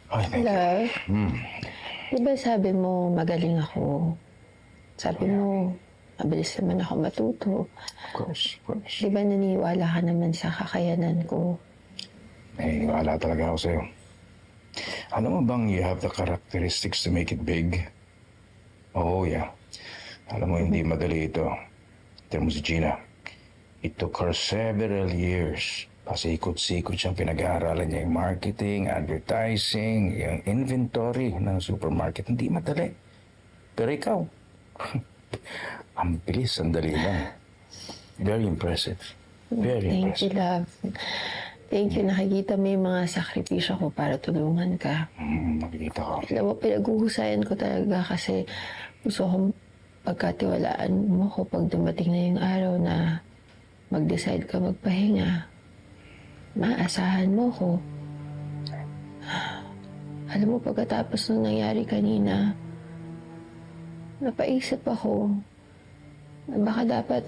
Ay, thank you. Love, di ba sabi mo magaling ako? Sabi mo, mabilis naman ako matuto. Of course, of course. Di ba naniniwala ka naman sa kakayanan ko? Wala talaga ako sa'yo. Alam mo bang you have the characteristics to make it big? Oh, yeah. Alam mo, hindi madali ito. Tignan mo si Gina. It took her several years. Pasikot-sikot siyang pinag-aaralan niya yung marketing, advertising, yung inventory ng supermarket. Hindi madali. Pero ikaw, ang bilis, ang dali lang. Very impressive. Very Thank you, impressive. love. Thank you. Nakikita mo yung mga sakripisyo ko para tulungan ka. Nakikita ko. Alam mo, pinag-uhusayan ko talaga kasi gusto kong pagkatiwalaan mo ko pag dumating na yung araw na mag-decide ka magpahinga. Maasahan mo ko. Alam mo, pagkatapos nung nangyari kanina, napaisip ako na baka dapat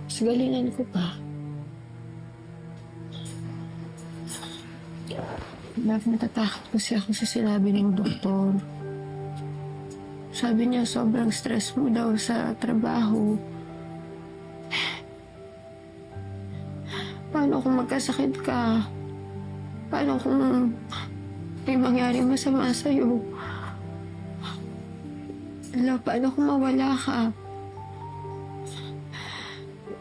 mas galingan ko pa. Love, natatakot kasi ako sa sinabi ng doktor. Sabi niya sobrang stress mo daw sa trabaho. Paano kung magkasakit ka? Paano kung may mangyari masama sa'yo? Love, paano kung mawala ka?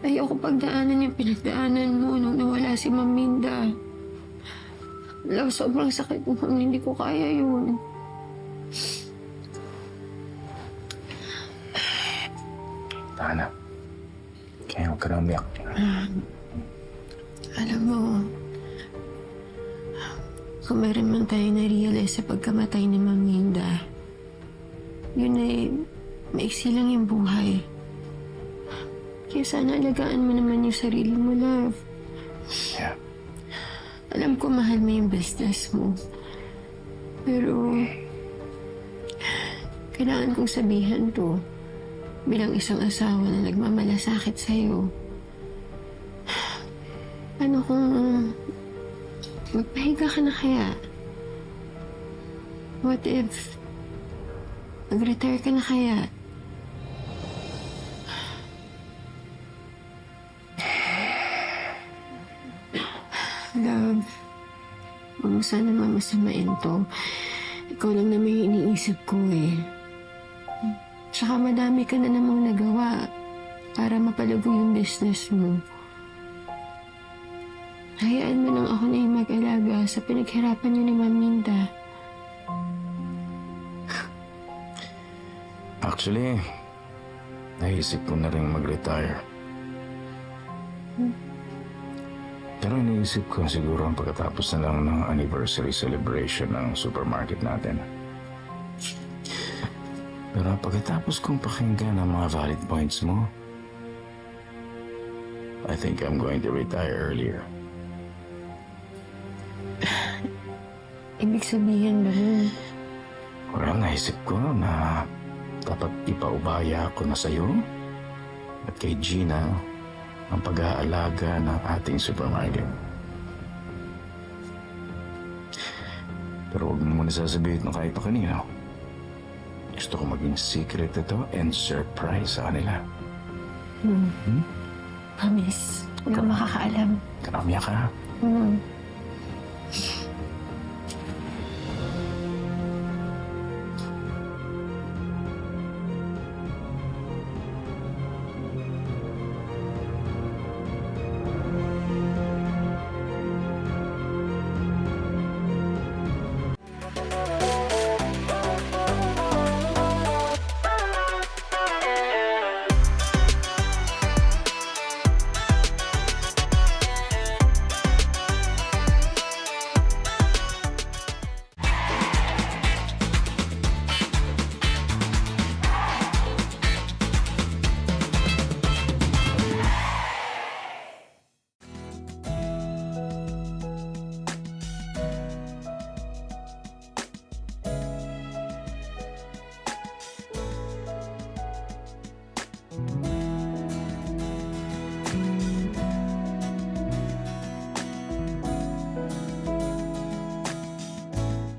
Ayoko pagdaanan yung pinagdaanan mo nung nawala si Ma'am Minda. Love, sobrang sakit mo. Hindi ko kaya yun. Tana, kaya huwag ka na umiyak. Alam mo, kung meron man tayo na-realize sa pagkamatay ni Ma'am Minda, yun ay maiksi lang yung buhay. Kaya sana alagaan mo naman yung sarili mo, love. Yeah. Alam ko mahal mo yung business mo. Pero, kailangan kong sabihan to bilang isang asawa na nagmamalasakit sa'yo. Ano kung magpahinga ka na kaya? What if mag-retire ka na kaya? Love, huwag mo sana mamasamain to. Ikaw lang naman yung iniisip ko eh. Tsaka madami ka na namang nagawa para mapalago yung business mo. Hayaan mo lang ako na yung mag-alaga sa pinaghirapan niyo ni Ma'am Minda. Actually, naisip ko na rin mag-retire. Pero iniisip ko siguro ang pagkatapos na lang ng anniversary celebration ng supermarket natin. Pero pagkatapos kong pakinggan ang mga valid points mo, I think I'm going to retire earlier. Ibig sabihin ba nun? Well, naisip ko na dapat ipaubaya ko na sa'yo at kay Gina ang pag-aalaga ng ating supermarket. Pero huwag mo muna sasabihin na kahit pa kanino. Gusto ko maging secret ito and surprise sa kanila. Promise. Wala makakaalam. Kanamya ka.